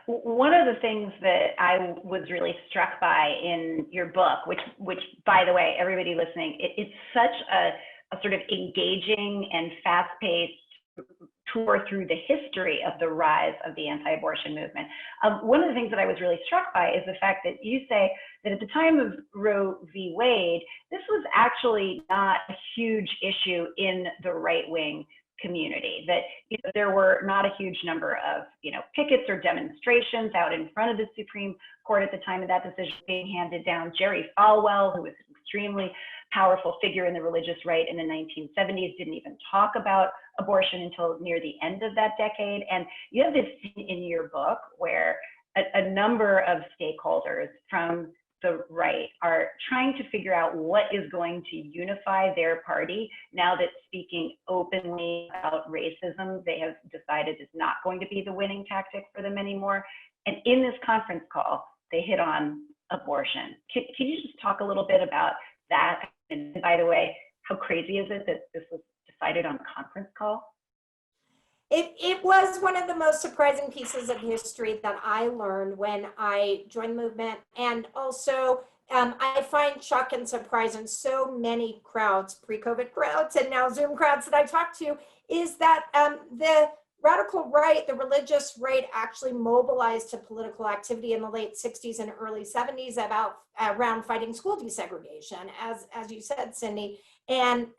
One of the things that I was really struck by in your book, which by the way, everybody listening, it's such a sort of engaging and fast-paced tour through the history of the rise of the anti-abortion movement. One of the things that I was really struck by is the fact that you say that at the time of Roe v. Wade, this was actually not a huge issue in the right-wing community, that there were not a huge number of pickets or demonstrations out in front of the Supreme Court at the time of that decision being handed down. Jerry Falwell, who was an extremely powerful figure in the religious right in the 1970s, didn't even talk about abortion until near the end of that decade. And you have this scene in your book where a number of stakeholders from the right are trying to figure out what is going to unify their party now that speaking openly about racism, they have decided is not going to be the winning tactic for them anymore. And in this conference call, they hit on abortion. Can you just talk a little bit about that? And by the way, how crazy is it that this was decided on a conference call? It was one of the most surprising pieces of history that I learned when I joined the movement. And also, I find shock and surprise in so many crowds, pre-COVID crowds and now Zoom crowds that I talk to, is that the radical right, the religious right, actually mobilized to political activity in the late 60s and early 70s around fighting school desegregation, as you said, Cindi. And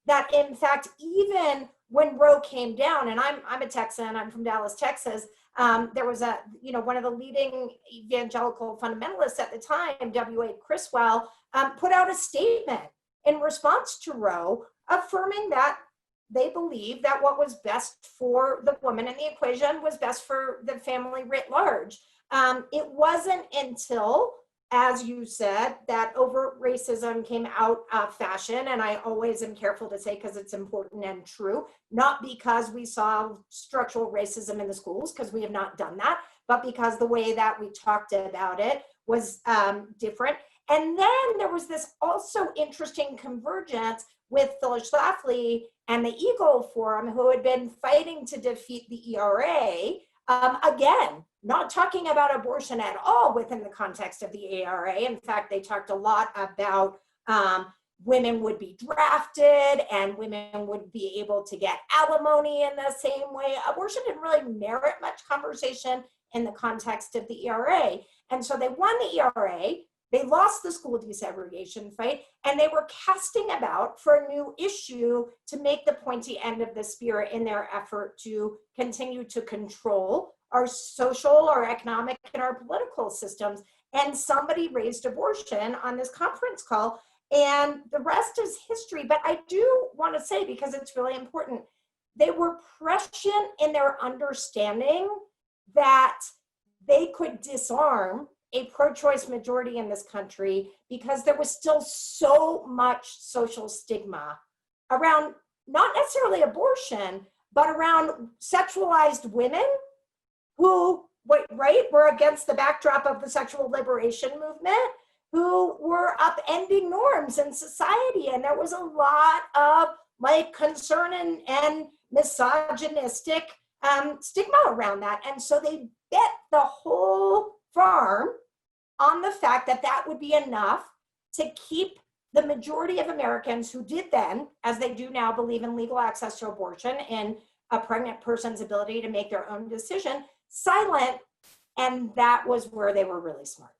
that in fact, even when Roe came down, and I'm a Texan, I'm from Dallas, Texas, there was one of the leading evangelical fundamentalists at the time, W.A. Criswell, put out a statement in response to Roe, affirming that they believed that what was best for the woman in the equation was best for the family writ large. It wasn't until, as you said, that overt racism came out of fashion, and I always am careful to say because it's important and true, not because we saw structural racism in the schools, because we have not done that, but because the way that we talked about it was different. And then there was this also interesting convergence with Phyllis Schlafly and the Eagle Forum, who had been fighting to defeat the ERA, again, not talking about abortion at all within the context of the ARA. In fact, they talked a lot about women would be drafted and women would be able to get alimony in the same way. Abortion didn't really merit much conversation in the context of the ERA. And so they won the ERA, they lost the school desegregation fight, and they were casting about for a new issue to make the pointy end of the spear in their effort to continue to control our social, our economic, and our political systems. And somebody raised abortion on this conference call, and the rest is history. But I do want to say, because it's really important, they were prescient in their understanding that they could disarm a pro-choice majority in this country because there was still so much social stigma around not necessarily abortion, but around sexualized women who, were against the backdrop of the sexual liberation movement, who were upending norms in society. And there was a lot of concern and misogynistic stigma around that. And so they bet the whole farm on the fact that that would be enough to keep the majority of Americans who did then, as they do now, believe in legal access to abortion and a pregnant person's ability to make their own decision, silent. And that was where they were really smart.